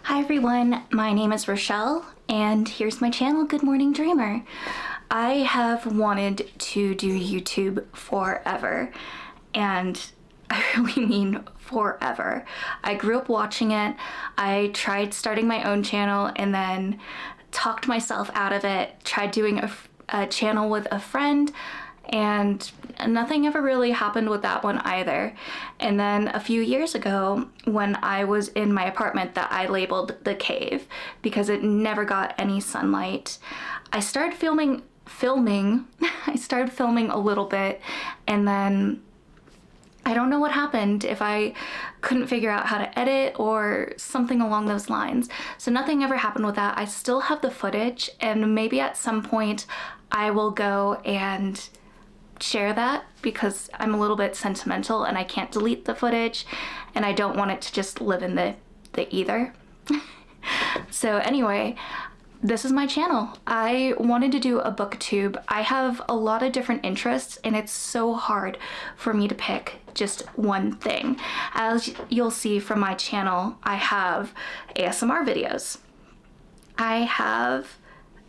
Hi everyone, my name is Rochelle and here's my channel, Good Morning Dreamer. I have wanted to do YouTube forever, and I really mean forever. I grew up watching it. I tried starting my own channel and then talked myself out of it, tried doing a channel with a friend, and nothing ever really happened with that one either. And then a few years ago, when I was in my apartment that I labeled the cave because it never got any sunlight, I started filming I started filming a little bit, and then I don't know what happened, if I couldn't figure out how to edit or something along those lines. So nothing ever happened with that. I still have the footage, and maybe at some point I will go and share that because I'm a little bit sentimental and I can't delete the footage and I don't want it to just live in the ether. So anyway, this is my channel. I wanted to do a booktube. I have a lot of different interests and it's so hard for me to pick just one thing. As you'll see from my channel, I have ASMR videos. I have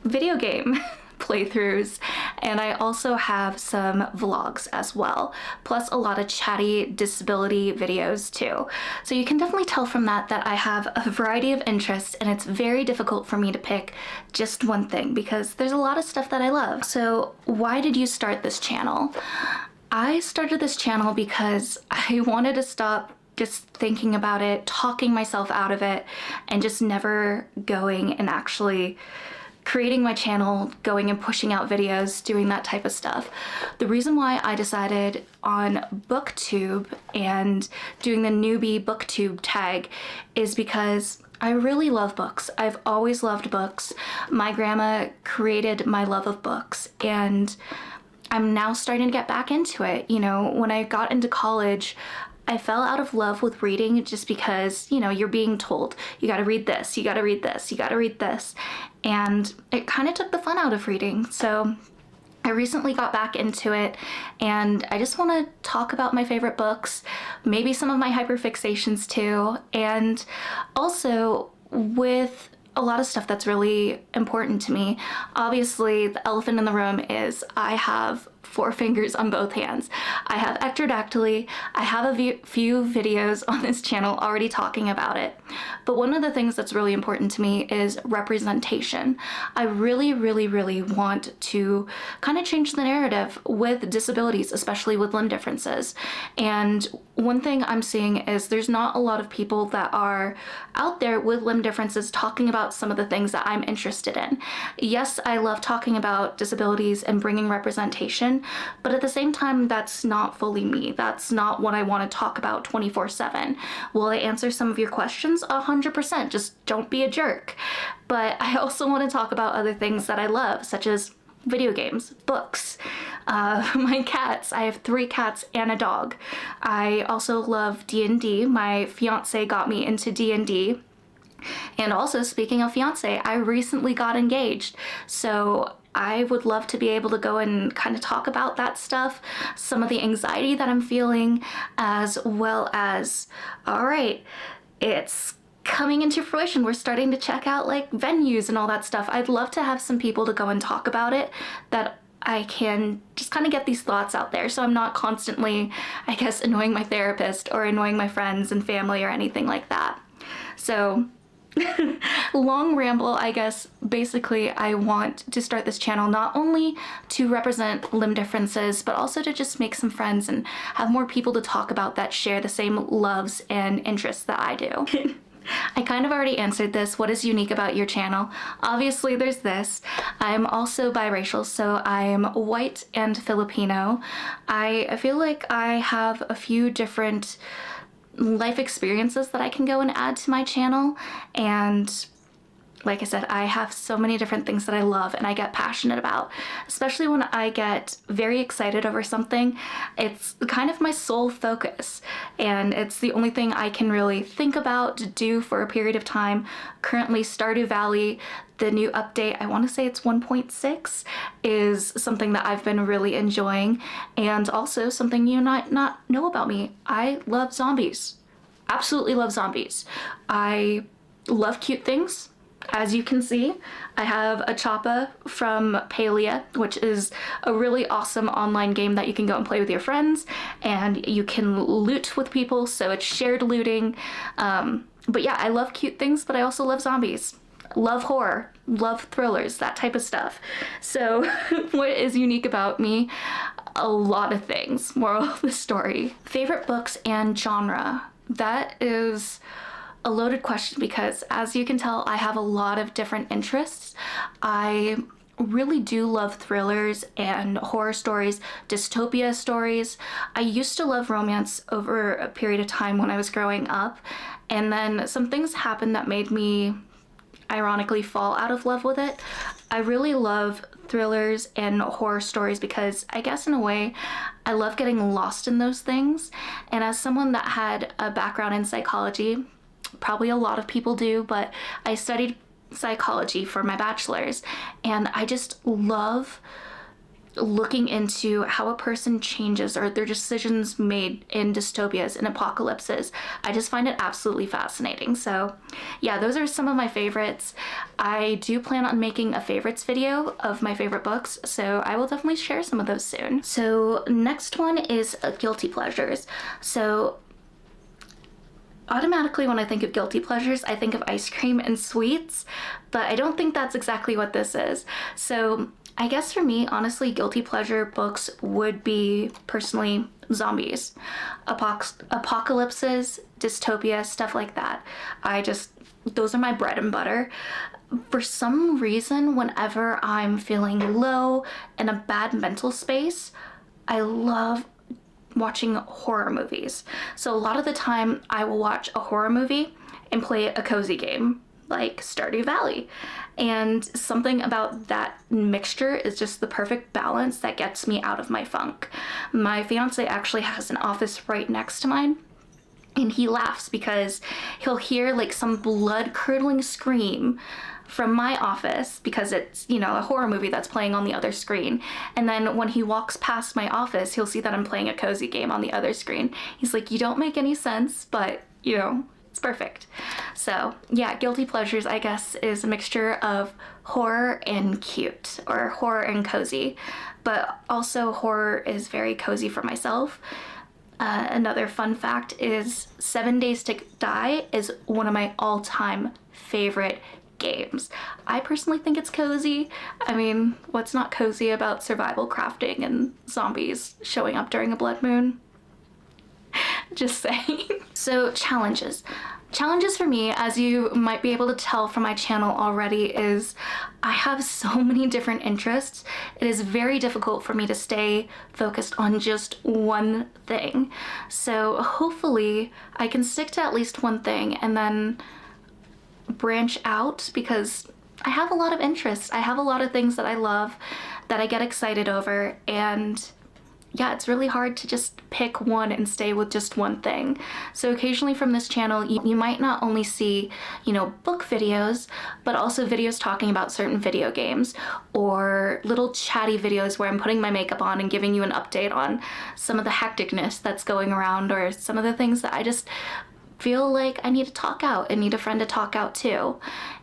video game playthroughs, and I also have some vlogs as well, plus a lot of chatty disability videos too. So you can definitely tell from that I have a variety of interests, and it's very difficult for me to pick just one thing because there's a lot of stuff that I love. So why did you start this channel? I started this channel because I wanted to stop just thinking about it, talking myself out of it, and just never going and actually creating my channel, going and pushing out videos, doing that type of stuff. The reason why I decided on Booktube and doing the newbie Booktube tag is because I really love books. I've always loved books. My grandma created my love of books, and I'm now starting to get back into it. You know, when I got into college, I fell out of love with reading just because, you know, you're being told, you gotta read this, you gotta read this, you gotta read this. And it kind of took the fun out of reading. So I recently got back into it, and I just want to talk about my favorite books, maybe some of my hyperfixations too, and also with a lot of stuff that's really important to me. Obviously, the elephant in the room is I have 4 fingers on both hands. I have ectrodactyly. I have a few videos on this channel already talking about it. But one of the things that's really important to me is representation. I really, really, really want to kind of change the narrative with disabilities, especially with limb differences. And one thing I'm seeing is there's not a lot of people that are out there with limb differences talking about some of the things that I'm interested in. Yes, I love talking about disabilities and bringing representation, but at the same time, that's not fully me. That's not what I want to talk about 24/7. Will I answer some of your questions? 100%. Just don't be a jerk. But I also want to talk about other things that I love, such as video games, books, my cats. I have 3 cats and a dog. I also love D&D. My fiance got me into D&D. And also, speaking of fiance, I recently got engaged. So I would love to be able to go and kind of talk about that stuff, some of the anxiety that I'm feeling, as well as, all right, it's coming into fruition. We're starting to check out like venues and all that stuff. I'd love to have some people to go and talk about it, that I can just kind of get these thoughts out there so I'm not constantly, I guess, annoying my therapist or annoying my friends and family or anything like that. So long ramble, I guess. Basically, I want to start this channel not only to represent limb differences, but also to just make some friends and have more people to talk about that share the same loves and interests that I do. I kind of already answered this. What is unique about your channel? Obviously, there's this. I'm also biracial, so I'm white and Filipino. I feel like I have a few different life experiences that I can go and add to my channel, and like I said, I have so many different things that I love and I get passionate about, especially when I get very excited over something. It's kind of my sole focus, and it's the only thing I can really think about to do for a period of time. Currently, Stardew Valley, the new update, I want to say it's 1.6, is something that I've been really enjoying, and also something you might not know about me. I love zombies. Absolutely love zombies. I love cute things. As you can see, I have a Choppa from Palia, which is a really awesome online game that you can go and play with your friends, and you can loot with people, so it's shared looting. But yeah, I love cute things, but I also love zombies, love horror, love thrillers, that type of stuff. So what is unique about me? A lot of things. Moral of the story. Favorite books and genre? That is a loaded question because, as you can tell, I have a lot of different interests. I really do love thrillers and horror stories, dystopia stories. I used to love romance over a period of time when I was growing up, and then some things happened that made me ironically fall out of love with it. I really love thrillers and horror stories because I guess in a way I love getting lost in those things. And as someone that had a background in psychology, probably a lot of people do, but I studied psychology for my bachelor's, and I just love looking into how a person changes or their decisions made in dystopias and apocalypses. I just find it absolutely fascinating. So yeah, those are some of my favorites. I do plan on making a favorites video of my favorite books, so I will definitely share some of those soon. So next one is guilty pleasures. So automatically when I think of guilty pleasures, I think of ice cream and sweets, but I don't think that's exactly what this is. So I guess for me, honestly, guilty pleasure books would be personally zombies, apocalypses, dystopia, stuff like that. Those are my bread and butter. For some reason, whenever I'm feeling low in a bad mental space, I love watching horror movies. So a lot of the time I will watch a horror movie and play a cozy game like Stardew Valley. And something about that mixture is just the perfect balance that gets me out of my funk. My fiance actually has an office right next to mine, and he laughs because he'll hear like some blood-curdling scream from my office because it's, you know, a horror movie that's playing on the other screen. And then when he walks past my office, he'll see that I'm playing a cozy game on the other screen. He's like, you don't make any sense, but, you know, it's perfect. So yeah, guilty pleasures, I guess, is a mixture of horror and cute, or horror and cozy. But also horror is very cozy for myself. Another fun fact is 7 Days to Die is one of my all-time favorite games. I personally think it's cozy. I mean, what's not cozy about survival crafting and zombies showing up during a blood moon? Just saying. So challenges. Challenges for me, as you might be able to tell from my channel already, is I have so many different interests. It is very difficult for me to stay focused on just one thing. So hopefully I can stick to at least one thing and then branch out, because I have a lot of interests. I have a lot of things that I love, that I get excited over, and yeah, it's really hard to just pick one and stay with just one thing. So occasionally from this channel, you might not only see, you know, book videos, but also videos talking about certain video games, or little chatty videos where I'm putting my makeup on and giving you an update on some of the hecticness that's going around, or some of the things that I just feel like I need to talk out and need a friend to talk out to.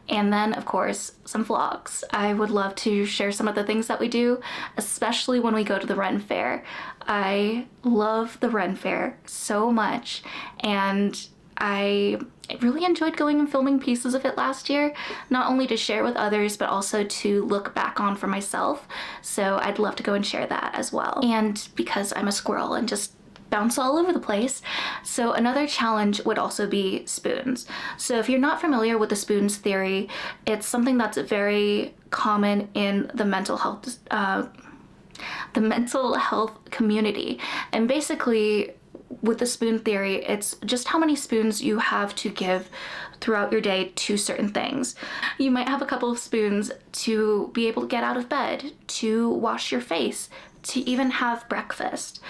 And then, of course, some vlogs. I would love to share some of the things that we do, especially when we go to the Ren Fair. I love the Ren Fair so much, and I really enjoyed going and filming pieces of it last year, not only to share with others, but also to look back on for myself. So I'd love to go and share that as well. And because I'm a squirrel and just bounce all over the place. So another challenge would also be spoons. So if you're not familiar with the spoons theory, it's something that's very common in the mental health community. And basically with the spoon theory, it's just how many spoons you have to give throughout your day to certain things. You might have a couple of spoons to be able to get out of bed, to wash your face, to even have breakfast,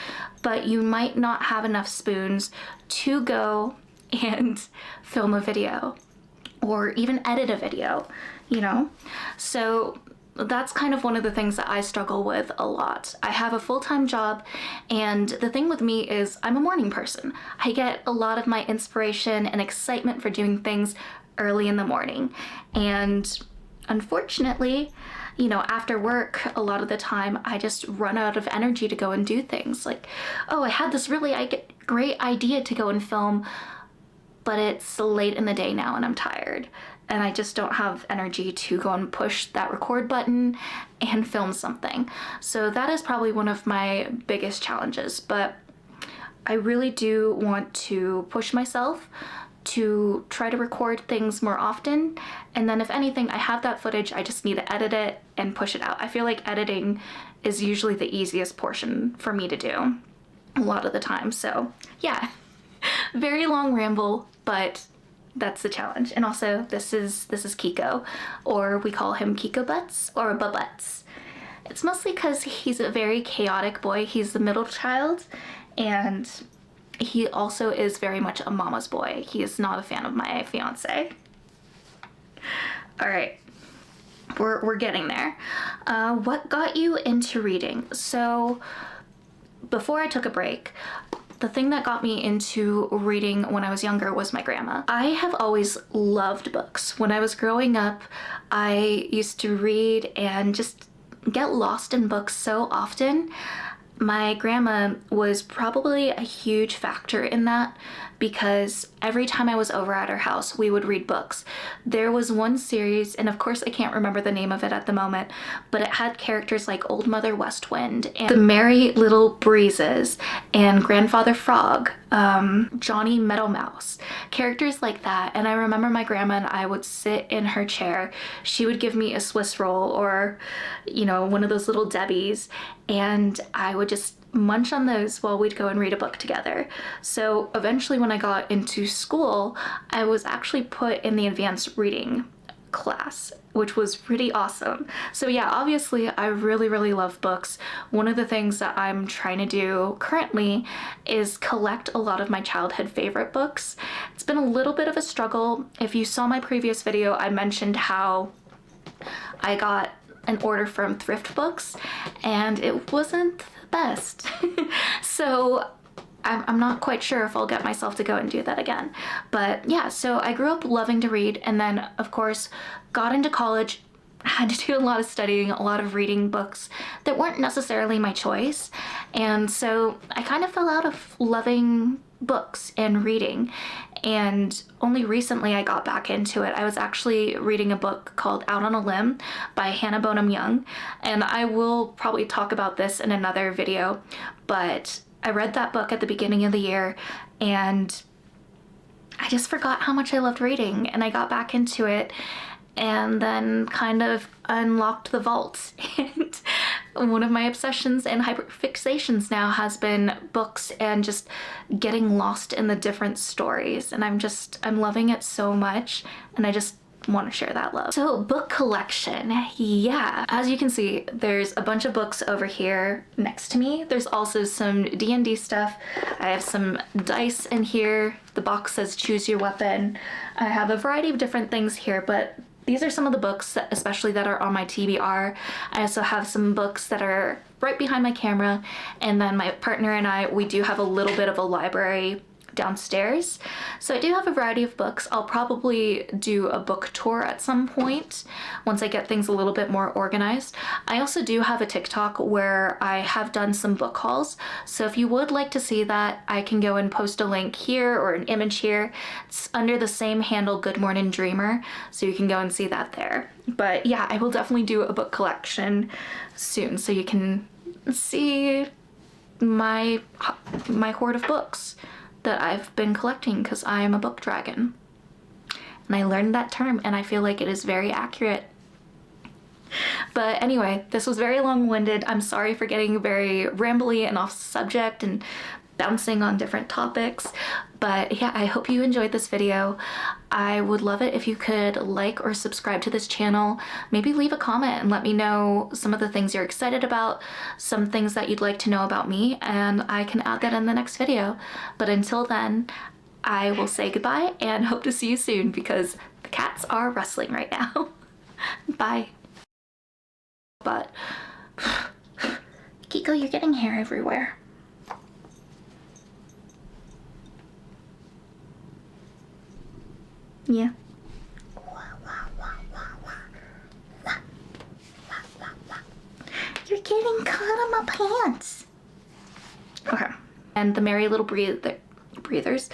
but you might not have enough spoons to go and film a video or even edit a video, you know? So that's kind of one of the things that I struggle with a lot. I have a full-time job, and the thing with me is I'm a morning person. I get a lot of my inspiration and excitement for doing things early in the morning. And unfortunately, you know, after work, a lot of the time I just run out of energy to go and do things. Like, oh, I had this really great idea to go and film, but it's late in the day now and I'm tired. And I just don't have energy to go and push that record button and film something. So that is probably one of my biggest challenges. But I really do want to push myself to try to record things more often. And then if anything, I have that footage, I just need to edit it and push it out. I feel like editing is usually the easiest portion for me to do a lot of the time. So yeah, very long ramble, but that's the challenge. And also this is Kiko, or we call him Kiko Butts or Babutts. It's mostly because he's a very chaotic boy. He's the middle child, and he also is very much a mama's boy. He is not a fan of my fiance. All right, we're getting there. What got you into reading? So before I took a break, the thing that got me into reading when I was younger was my grandma. I have always loved books. When I was growing up, I used to read and just get lost in books so often. My grandma was probably a huge factor in that, because every time I was over at her house, we would read books. There was one series, and of course I can't remember the name of it at the moment, but it had characters like Old Mother West Wind and the Merry Little Breezes and Grandfather Frog, Johnny Meadowmouse, characters like that. And I remember my grandma and I would sit in her chair. She would give me a Swiss roll or, you know, one of those little Debbies, and I would just munch on those while we'd go and read a book together. So eventually when I got into school, I was actually put in the advanced reading class, which was pretty awesome. So yeah, obviously I really love books. One of the things that I'm trying to do currently is collect a lot of my childhood favorite books. It's been a little bit of a struggle. If you saw my previous video, I mentioned how I got an order from Thrift Books and it wasn't the best. So I'm not quite sure if I'll get myself to go and do that again. But yeah, so I grew up loving to read, and then of course got into college, had to do a lot of studying, a lot of reading books that weren't necessarily my choice. And so I kind of fell out of loving books and reading. And only recently I got back into it. I was actually reading a book called Out on a Limb by Hannah Bonham Young, and I will probably talk about this in another video, but I read that book at the beginning of the year and I just forgot how much I loved reading, and I got back into it and then kind of unlocked the vault. And one of my obsessions and hyperfixations now has been books and just getting lost in the different stories. And I'm loving it so much, and I just want to share that love. So book collection, yeah. As you can see, there's a bunch of books over here next to me. There's also some D&D stuff. I have some dice in here. The box says choose your weapon. I have a variety of different things here, but these are some of the books, especially that are on my TBR. I also have some books that are right behind my camera, and then my partner and I, we do have a little bit of a library downstairs. So I do have a variety of books. I'll probably do a book tour at some point once I get things a little bit more organized. I also do have a TikTok where I have done some book hauls. So if you would like to see that, I can go and post a link here or an image here. It's under the same handle, Good Morning Dreamer. So you can go and see that there. But yeah, I will definitely do a book collection soon so you can see my hoard of books that I've been collecting, because I am a book dragon. And I learned that term and I feel like it is very accurate. But anyway, this was very long-winded. I'm sorry for getting very rambly and off subject and bouncing on different topics. But yeah, I hope you enjoyed this video. I would love it if you could like or subscribe to this channel. Maybe leave a comment and let me know some of the things you're excited about, some things that you'd like to know about me, and I can add that in the next video. But until then, I will say goodbye and hope to see you soon, because the cats are wrestling right now. Bye. But Kiko, you're getting hair everywhere. Yeah. getting caught on my pants. Okay. And the Merry Little Breathers.